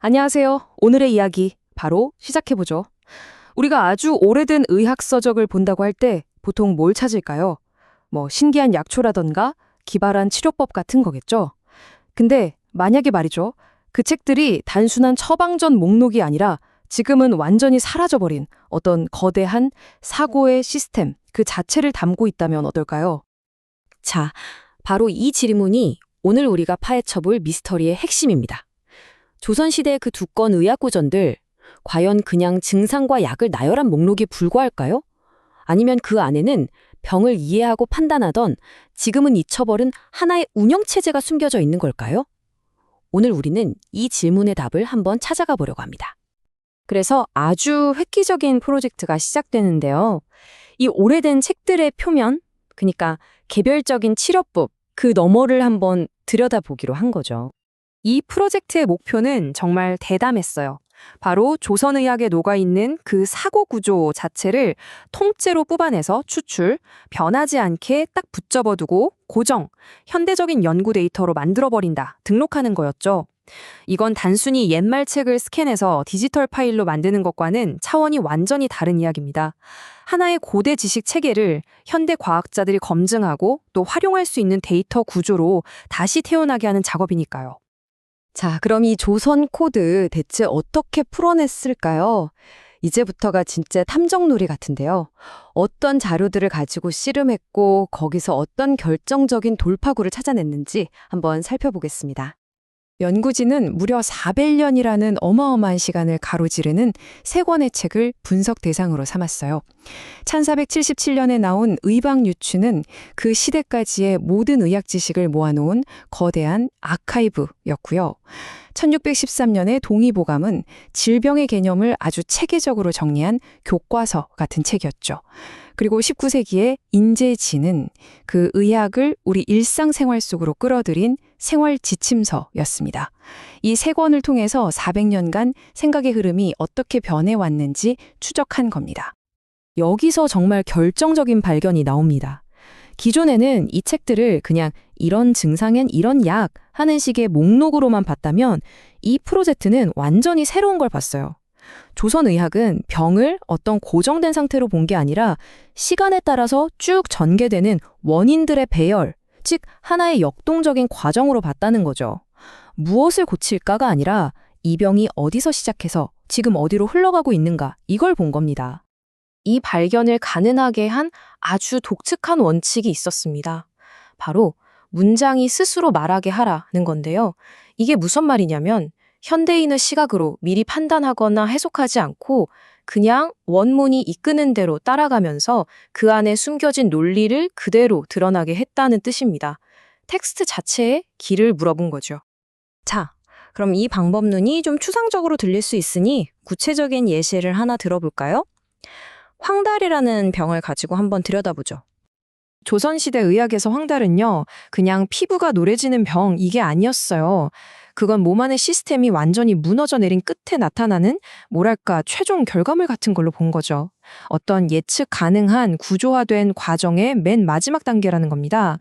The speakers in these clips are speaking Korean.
안녕하세요. 오늘의 이야기 바로 시작해보죠. 우리가 아주 오래된 의학 서적을 본다고 할 때 보통 뭘 찾을까요? 신기한 약초라던가 기발한 치료법 같은 거겠죠? 근데 만약에 말이죠. 그 책들이 단순한 처방전 목록이 아니라 지금은 완전히 사라져버린 어떤 거대한 사고의 시스템 그 자체를 담고 있다면 어떨까요? 자, 바로 이 질문이 오늘 우리가 파헤쳐볼 미스터리의 핵심입니다. 조선시대의 그 두꺼운 의학고전들, 과연 그냥 증상과 약을 나열한 목록에 불과할까요? 아니면 그 안에는 병을 이해하고 판단하던 지금은 잊혀버린 하나의 운영체제가 숨겨져 있는 걸까요? 오늘 우리는 이 질문의 답을 한번 찾아가 보려고 합니다. 그래서 아주 획기적인 프로젝트가 시작되는데요. 이 오래된 책들의 표면, 그러니까 개별적인 치료법, 그 너머를 한번 들여다보기로 한 거죠. 이 프로젝트의 목표는 정말 대담했어요. 바로 조선의학에 녹아있는 그 사고 구조 자체를 통째로 뽑아내서 추출, 변하지 않게 딱 붙잡아두고 고정, 현대적인 연구 데이터로 만들어버린다, 등록하는 거였죠. 이건 단순히 옛말 책을 스캔해서 디지털 파일로 만드는 것과는 차원이 완전히 다른 이야기입니다. 하나의 고대 지식 체계를 현대 과학자들이 검증하고 또 활용할 수 있는 데이터 구조로 다시 태어나게 하는 작업이니까요. 자, 그럼 이 조선 코드 대체 어떻게 풀어냈을까요? 이제부터가 진짜 탐정놀이 같은데요. 어떤 자료들을 가지고 씨름했고 거기서 어떤 결정적인 돌파구를 찾아냈는지 한번 살펴보겠습니다. 연구진은 무려 400년이라는 어마어마한 시간을 가로지르는 세 권의 책을 분석 대상으로 삼았어요. 1477년에 나온 의방유추는 그 시대까지의 모든 의학 지식을 모아놓은 거대한 아카이브였고요. 1613년의 동의보감은 질병의 개념을 아주 체계적으로 정리한 교과서 같은 책이었죠. 그리고 19세기의 인재지는 그 의학을 우리 일상생활 속으로 끌어들인 생활 지침서였습니다. 이 세 권을 통해서 400년간 생각의 흐름이 어떻게 변해왔는지 추적한 겁니다. 여기서 정말 결정적인 발견이 나옵니다. 기존에는 이 책들을 그냥 이런 증상엔 이런 약 하는 식의 목록으로만 봤다면 이 프로젝트는 완전히 새로운 걸 봤어요. 조선의학은 병을 어떤 고정된 상태로 본 게 아니라 시간에 따라서 쭉 전개되는 원인들의 배열, 즉 하나의 역동적인 과정으로 봤다는 거죠. 무엇을 고칠까가 아니라 이 병이 어디서 시작해서 지금 어디로 흘러가고 있는가 이걸 본 겁니다. 이 발견을 가능하게 한 아주 독특한 원칙이 있었습니다. 바로 문장이 스스로 말하게 하라는 건데요. 이게 무슨 말이냐면 현대인의 시각으로 미리 판단하거나 해석하지 않고 그냥 원문이 이끄는 대로 따라가면서 그 안에 숨겨진 논리를 그대로 드러나게 했다는 뜻입니다. 텍스트 자체에 길을 물어본 거죠. 자, 그럼 이 방법론이 좀 추상적으로 들릴 수 있으니 구체적인 예시를 하나 들어볼까요? 황달이라는 병을 가지고 한번 들여다보죠. 조선시대 의학에서 황달은요, 그냥 피부가 노래지는 병 이게 아니었어요. 그건 몸 안의 시스템이 완전히 무너져 내린 끝에 나타나는 뭐랄까 최종 결과물 같은 걸로 본 거죠. 어떤 예측 가능한 구조화된 과정의 맨 마지막 단계라는 겁니다.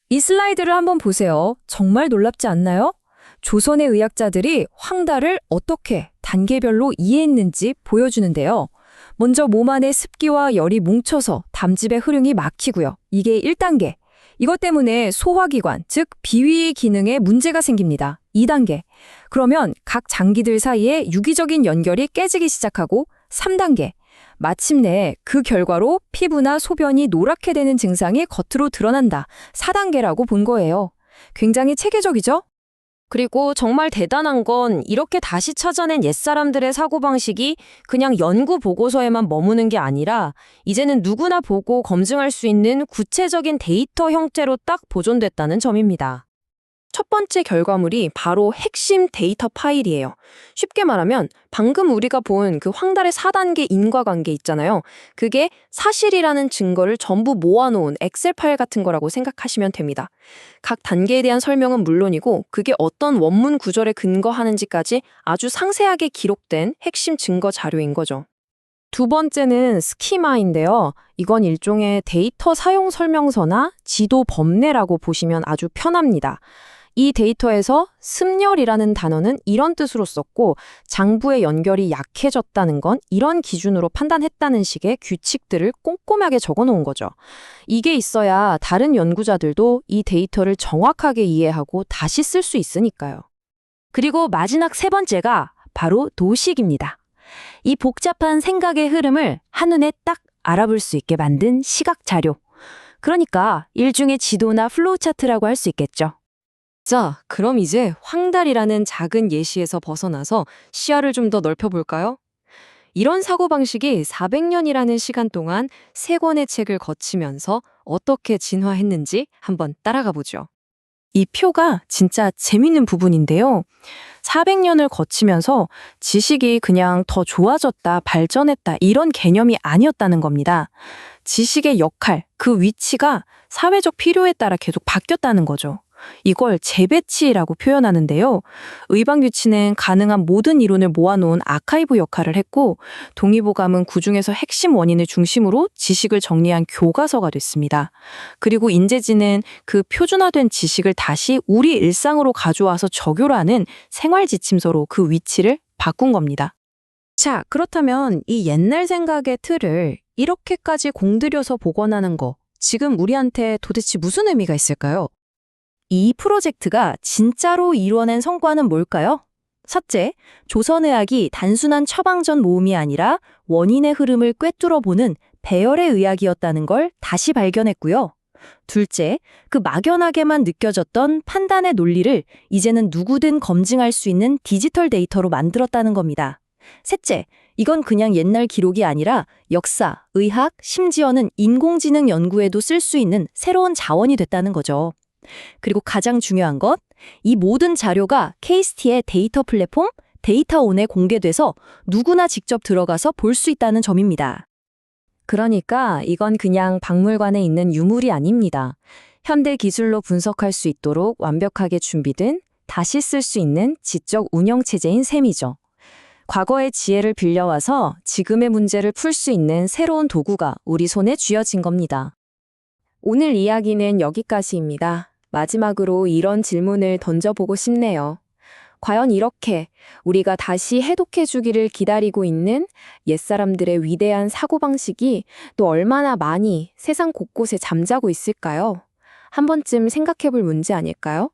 이 슬라이드를 한번 보세요. 정말 놀랍지 않나요? 조선의 의학자들이 황달을 어떻게 단계별로 이해했는지 보여주는데요. 먼저 몸 안에 습기와 열이 뭉쳐서 담즙의 흐름이 막히고요. 이게 1단계. 이것 때문에 소화기관, 즉 비위 기능에 문제가 생깁니다. 2단계. 그러면 각 장기들 사이에 유기적인 연결이 깨지기 시작하고 3단계. 마침내 그 결과로 피부나 소변이 노랗게 되는 증상이 겉으로 드러난다. 4단계라고 본 거예요. 굉장히 체계적이죠? 그리고 정말 대단한 건 이렇게 다시 찾아낸 옛사람들의 사고방식이 그냥 연구 보고서에만 머무는 게 아니라 이제는 누구나 보고 검증할 수 있는 구체적인 데이터 형태로 딱 보존됐다는 점입니다. 첫 번째 결과물이 바로 핵심 데이터 파일이에요. 쉽게 말하면 방금 우리가 본 그 황달의 4단계 인과관계 있잖아요. 그게 사실이라는 증거를 전부 모아놓은 엑셀 파일 같은 거라고 생각하시면 됩니다. 각 단계에 대한 설명은 물론이고 그게 어떤 원문 구절에 근거하는지까지 아주 상세하게 기록된 핵심 증거 자료인 거죠. 두 번째는 스키마인데요. 이건 일종의 데이터 사용 설명서나 지도 법례라고 보시면 아주 편합니다. 이 데이터에서 습열이라는 단어는 이런 뜻으로 썼고 장부의 연결이 약해졌다는 건 이런 기준으로 판단했다는 식의 규칙들을 꼼꼼하게 적어 놓은 거죠. 이게 있어야 다른 연구자들도 이 데이터를 정확하게 이해하고 다시 쓸 수 있으니까요. 그리고 마지막 세 번째가 바로 도식입니다. 이 복잡한 생각의 흐름을 한눈에 딱 알아볼 수 있게 만든 시각 자료. 그러니까 일종의 지도나 플로우 차트라고 할 수 있겠죠. 자, 그럼 이제 황달이라는 작은 예시에서 벗어나서 시야를 좀 더 넓혀볼까요? 이런 사고방식이 400년이라는 시간 동안 세 권의 책을 거치면서 어떻게 진화했는지 한번 따라가 보죠. 이 표가 진짜 재밌는 부분인데요. 400년을 거치면서 지식이 그냥 더 좋아졌다, 발전했다 이런 개념이 아니었다는 겁니다. 지식의 역할, 그 위치가 사회적 필요에 따라 계속 바뀌었다는 거죠. 이걸 재배치라고 표현하는데요. 의방규칙은 가능한 모든 이론을 모아놓은 아카이브 역할을 했고 동의보감은 그중에서 핵심 원인을 중심으로 지식을 정리한 교과서가 됐습니다. 그리고 인재지는 그 표준화된 지식을 다시 우리 일상으로 가져와서 적용하는 생활지침서로 그 위치를 바꾼 겁니다. 자, 그렇다면 이 옛날 생각의 틀을 이렇게까지 공들여서 복원하는 거 지금 우리한테 도대체 무슨 의미가 있을까요? 이 프로젝트가 진짜로 이뤄낸 성과는 뭘까요? 첫째, 조선의학이 단순한 처방전 모음이 아니라 원인의 흐름을 꿰뚫어보는 배열의 의학이었다는 걸 다시 발견했고요. 둘째, 그 막연하게만 느껴졌던 판단의 논리를 이제는 누구든 검증할 수 있는 디지털 데이터로 만들었다는 겁니다. 셋째, 이건 그냥 옛날 기록이 아니라 역사, 의학, 심지어는 인공지능 연구에도 쓸 수 있는 새로운 자원이 됐다는 거죠. 그리고 가장 중요한 것, 이 모든 자료가 KST의 데이터 플랫폼 데이터온에 공개돼서 누구나 직접 들어가서 볼 수 있다는 점입니다. 그러니까 이건 그냥 박물관에 있는 유물이 아닙니다. 현대 기술로 분석할 수 있도록 완벽하게 준비된 다시 쓸 수 있는 지적 운영체제인 셈이죠. 과거의 지혜를 빌려와서 지금의 문제를 풀 수 있는 새로운 도구가 우리 손에 쥐어진 겁니다. 오늘 이야기는 여기까지입니다. 마지막으로 이런 질문을 던져보고 싶네요. 과연 이렇게 우리가 다시 해독해주기를 기다리고 있는 옛사람들의 위대한 사고방식이 또 얼마나 많이 세상 곳곳에 잠자고 있을까요? 한 번쯤 생각해볼 문제 아닐까요?